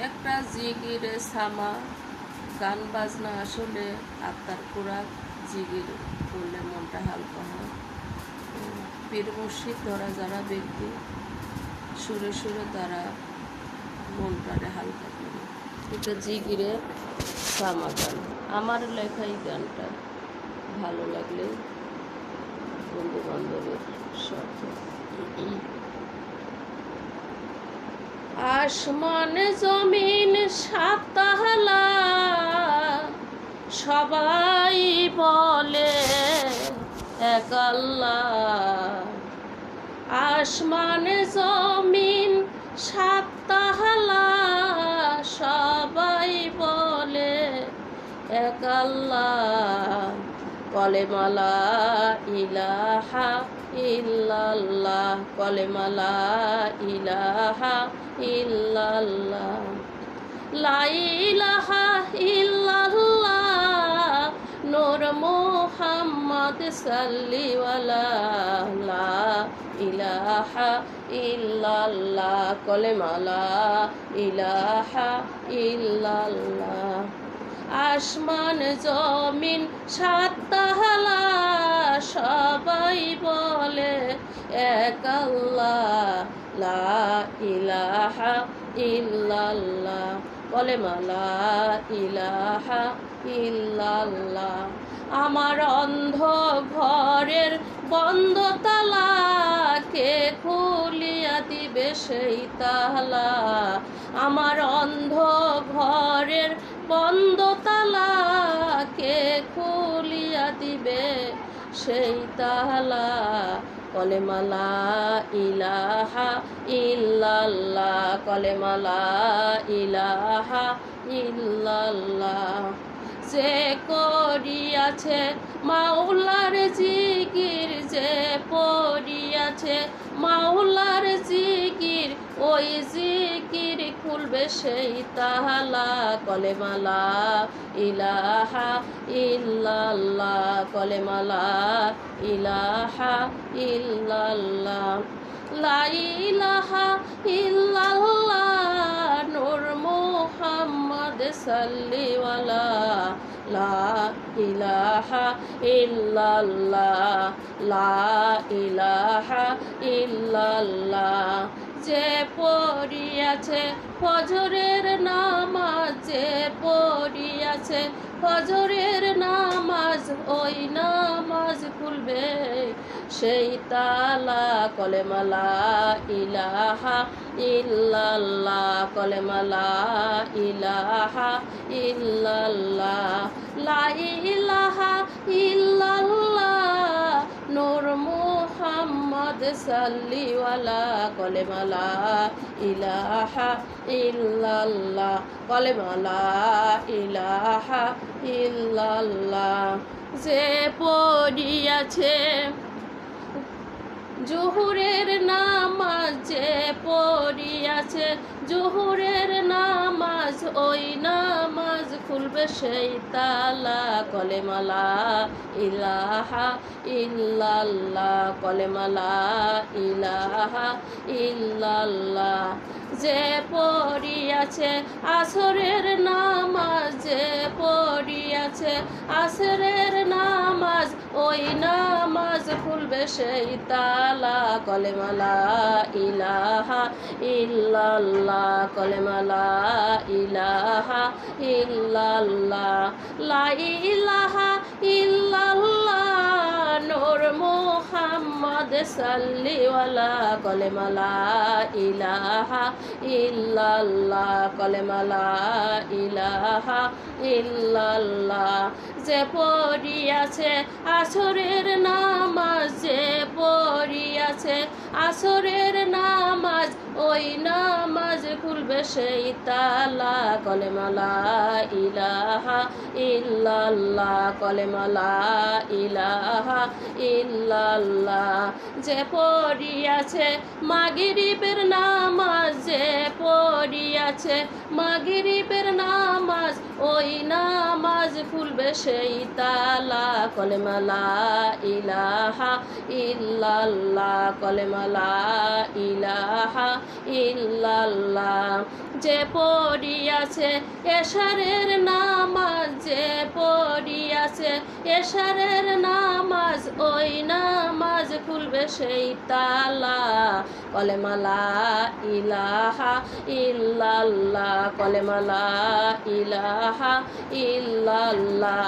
একটা জিগির সামা গান বাজনা আসলে আত্মার খোরাক। জিগির করলে মনটা হালকা হয়। পীর মুর্শিদ ধরা যারা ব্যক্তি সুরে সুরে তারা মনটারে হালকা করে। এটা জিগিরে সামা গান। আমার লেখা এই গানটা ভালো লাগলে বন্ধু বান্ধবের সাথে। আসমান জমিন সাত তাহলা সবাই বলে এক আল্লাহ। আসমান জমিন সাত তাহলা সবাই বলে এক আল্লাহ। কলেমা লা ইলাহা ইল্লাল্লাহ, কলেমা লা ইলাহা ইল্লাল্লাহ, লা ইলাহা ইল্লাল্লাহ, নূর মুহাম্মদ সাল্লিওয়ালা, লা ইলাহা ইল্লাল্লাহ, কলেমা লা ইলাহা ইল্লাল্লাহ। আসমান জমিন সাত তাহলা সবাই বলে এক আল্লাহ, লা ইলাহা ইল্লাল্লাহ, কলেমা লা ইলাহা ইল্লাল্লাহ। আমার অন্ধ ঘরের বন্ধ তালা কে খুলিয়া দিবে সেই তালা। আমার অন্ধ ঘরের বন্ধ তালা কে খুলিয়া দিবে সেই তালা। কলেমা লা ইলাহা ইল্লাল্লাহ, কলেমা লা ইলাহা ইল্লাল্লাহ। যে করিয়াছে মাওলার জিকির, যে পড়িয়াছে মাওলার জিকির, ওই জিকির খুলবে সেই তালা। কলেমা লা ইলাহা ইল্লাল্লাহ, কলেমা লা ইলাহা ইল্লাল্লাহ, লা ইলাহা ইল্লাল্লাহ, নূর মুহাম্মদ সাল্লিওয়ালা, লা ইলাহা ইল্লাল্লাহ, লা ইলাহা ইল্লাল্লাহ। যে পড়িয়াছে ফজরের নামাজ, যে পড়িয়াছে ফজরের নামাজ, ওই নামাজ খুলবে সেই তালা। কলেমা লা ইলাহা ইল্লাল্লাহ, কলেমা লা ইলাহা ইল্লাল্লাহ, লা ইলাহা ইল্লাল্লাহ, নূর মুহাম্মদ সাল্লিওয়ালা, কলেমা লা ইলাহা ইল্লাল্লাহ, কলেমা লা ইলাহা ইল্লাল্লাহ। যে পড়িয়াছে জোহরের নামাজ, যে পড়িয়াছে জোহরের নামাজ, ওই নামাজ খুলবে সেই তালা। কলেমা লা ইলাহা ইল্লাল্লাহ, কলেমা লা ইলাহা ইল্লাল্লাহ। যে পড়িয়াছে আসরের নামাজ, যে পড়িয়াছে আসরের নামাজ, ওই নামাজ খুলবে সেই তালা। কলেমা লা ইলাহা ইল্লাল্লাহ, কলেমা লা ইলাহা ইল্লাল্লাহ, লা ইলাহা ইল্লাল্লাহ, নূর মুহাম্মদ সাল্লিওয়ালা, কলেমা লা ইলাহা ইল্লাল্লাহ, কলেমা লা ইলাহা ইল্লাল্লাহ। যে পড়িয়াছে আসরের নামাজ, যে পড়িয়াছে আসরের নামাজ, ওই নামাজ খুলবে সেই তালা। কলেমা লা ইলাহা ইল্লাল্লাহ, কলেমা লা ইলাহা ইল্লাল্লাহ। যে পড়িয়াছে মাগরিবের নামাজ, যে পড়িয়াছে আছে মাগরিবের নামাজ, ওই নামাজ খুলবে সেই তালা। কলেমা লা ইলাহা ইল্লাল্লাহ, কলেমা লা ইলাহা ইল্লাল্লাহ। যে পড়িয়াছে এশারের নামাজ, যে পড়িয়াছে এশারের নামাজ, ওই নামাজ খুলবে সেই তালা। কলেমা লা ইলাহা ইল্লাল্লাহ, কলেমা লা ইলাহা ইল্লাল্লাহ।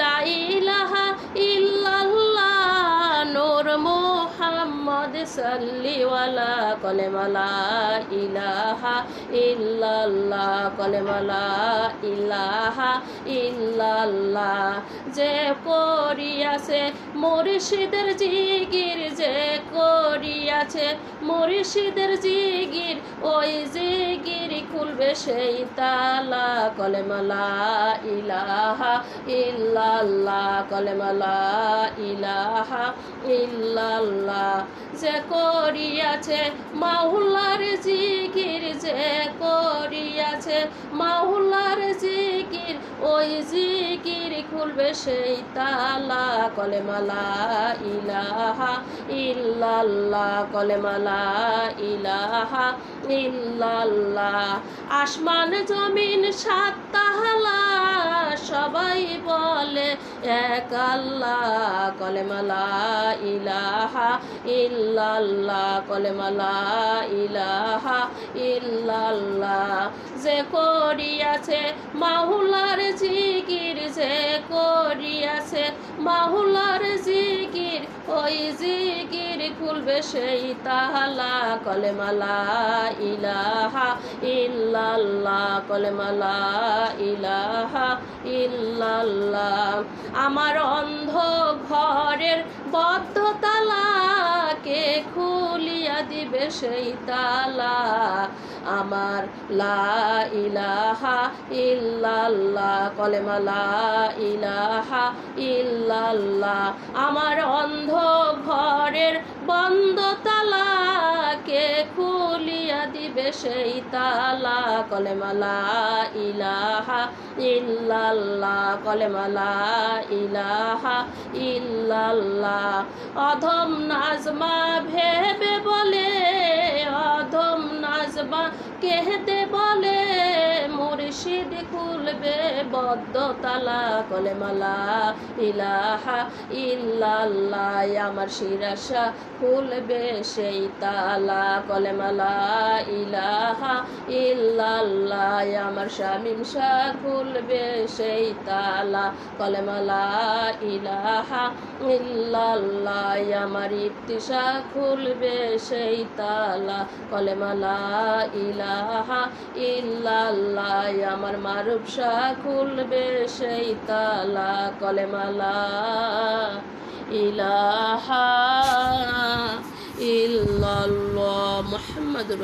লা ইলাহা ইল্লাল্লাহ নূর মুহাম্মদ সাল্লিওয়ালা। কলেমা লা ইলাহা ইল্লাল্লাহ, কলেমা লা ইলাহা ইল্লাল্লাহ। যে করিয়াছে মুর্শিদের জিকির, যে করিয়াছে মুর্শিদের জিকির, ওই জিকির খুলবে সেই তালা। কলেমা লা ইলাহা ইল্লাল্লাহ, কলেমা লা ইলাহা ইল্লাল্লাহ। যে করিয়াছে মাওলার জিকির, যে করিয়াছে মাওলার জিকির, ওই জিকির খুলবে সেই তালা। কলেমা লা ইলাহা ইল্লাল্লাহ, কলেমা লা ইলাহা ইল্লাল্লাহ। আসমান জমিন সাত তাহালা, সবাই বলে এক আল্লাহ। কলেমা লা ইলাহা ইল্লাল্লাহ, কলেমা লা ইলাহা ইল্লাল্লাহ। যে করিয়াছে মাওলার জিকির, যে করিয়াছে মাওলার জিকির, ওই জিকির খুলবে সেই তালা। কলেমা লা ইলাহা ইল্লাল্লাহ, কলেমা লা ইলাহা ইল্লাল্লাহ। আমার অন্ধ ঘরের বদ্ধ তালাকে খুলিয়া দিবে সেই তালা। আমার লা ইলাহা ইল্লাল্লাহ, কলেমা লা ইলাহা ইল্লাল্লাহ। আমার অন্ধ ঘরের বন্ধ তালাকে খুলিয়া দিবে সেই তালা। কলেমা লা ইলাহা ইল্লাল্লাহ, কলেমা লা ইলাহা ইল্লাল্লাহ। অধম নাজমা ভেবে বলে, অধম নাজমা কেহতে বলে, মুর্শিদ খুলবে বদ্ধ তালা। কলেমা লা ইলাহা ইল্লাল্লাহ। আমার শিরাশা খুলবে সেই তালা। কলেমা লা ইলাহা ইল্লাল্লাহ। আমার শামিম শাহ খুলবে সেই তালা। কলেমা লা ইলাহা ইল্লাল্লাহ। আমার ইফতিশা খুলবে সেই তালা। কলেমা লা ইলাহা ইল্লাল্লাহ। আমার মারুফ শাহ খুলবে সেই তালা। কলেমা লা ইলাহা ইল্লাল্লাহ মুহাম্মাদুর